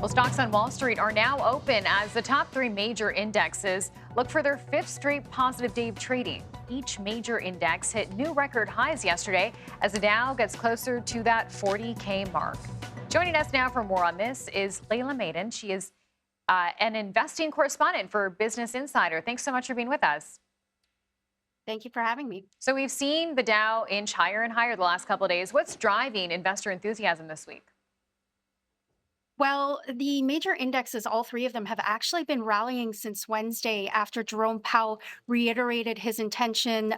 Well, stocks on Wall Street are now open as the top three major indexes look for their fifth straight positive day of trading. Each major index hit new record highs yesterday as the Dow gets closer to that 40K mark. Joining us now for more on this is Laila Maidan. She is an investing correspondent for Business Insider. Thanks so much for being with us. Thank you for having me. So we've seen the Dow inch higher and higher the last couple of days. What's driving investor enthusiasm this week? Well, the major indexes, all three of them, have actually been rallying since Wednesday after Jerome Powell reiterated his intention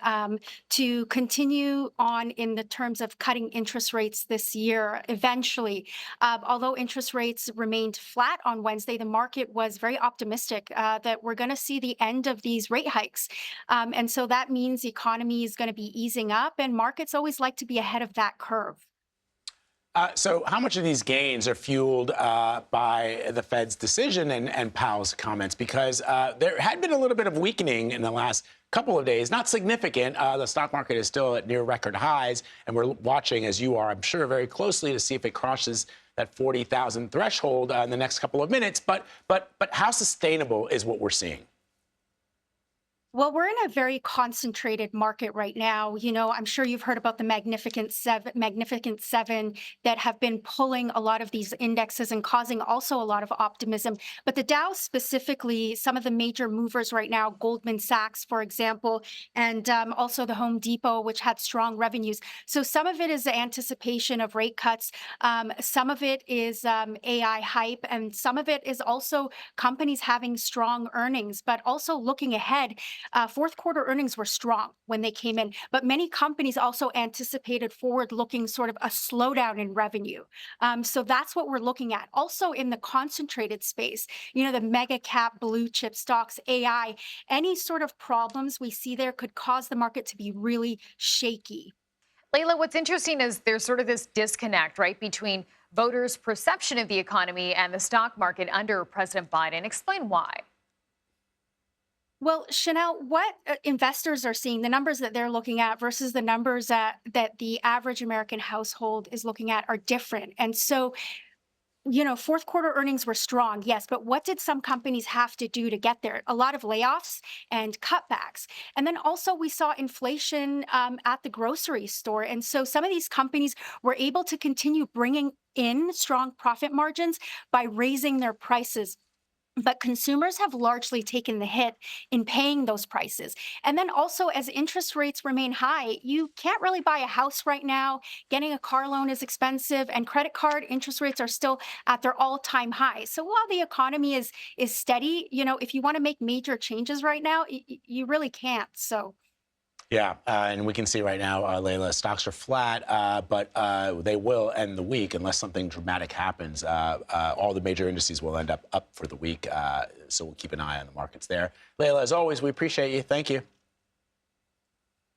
to continue on in the terms of cutting interest rates this year eventually. Although interest rates remained flat on Wednesday, the market was very optimistic that we're going to see the end of these rate hikes. And so that means the economy is going to be easing up, and markets always like to be ahead of that curve. So how much of these gains are fueled by the Fed's decision and Powell's comments? Because there had been a little bit of weakening in the last couple of days, not significant. The stock market is still at near record highs, and we're watching, as you are, I'm sure, very closely to see if it crosses that 40,000 threshold in the next couple of minutes. But how sustainable is what we're seeing? Well, we're in a very concentrated market right now. You know, I'm sure you've heard about the Magnificent Seven that have been pulling a lot of these indexes and causing also a lot of optimism. But the Dow specifically, some of the major movers right now, Goldman Sachs, for example, and also the Home Depot, which had strong revenues. So some of it is the anticipation of rate cuts. Some of it is AI hype, and some of it is also companies having strong earnings, but also looking ahead. Fourth quarter earnings were strong when they came in, but many companies also anticipated forward-looking sort of a slowdown in revenue. So that's what we're looking at. Also in the concentrated space, you know, the mega cap blue chip stocks, AI, any sort of problems we see there could cause the market to be really shaky. Laila, what's interesting is there's sort of this disconnect, right, between voters' perception of the economy and the stock market under President Biden. Explain why. Well, Chanel, what investors are seeing, the numbers that they're looking at versus the numbers that the average American household is looking at are different. And so, you know, fourth quarter earnings were strong, yes, but what did some companies have to do to get there? A lot of layoffs and cutbacks. And then also we saw inflation at the grocery store. And so some of these companies were able to continue bringing in strong profit margins by raising their prices. But consumers have largely taken the hit in paying those prices. And then also, as interest rates remain high, you can't really buy a house right now. Getting a car loan is expensive, and credit card interest rates are still at their all-time high. So while the economy is steady, you know, if you want to make major changes right now, you really can't. So. Yeah, and we can see right now, Laila, stocks are flat, but they will end the week unless something dramatic happens. All the major indices will end up for the week, so we'll keep an eye on the markets there. Laila, as always, we appreciate you. Thank you.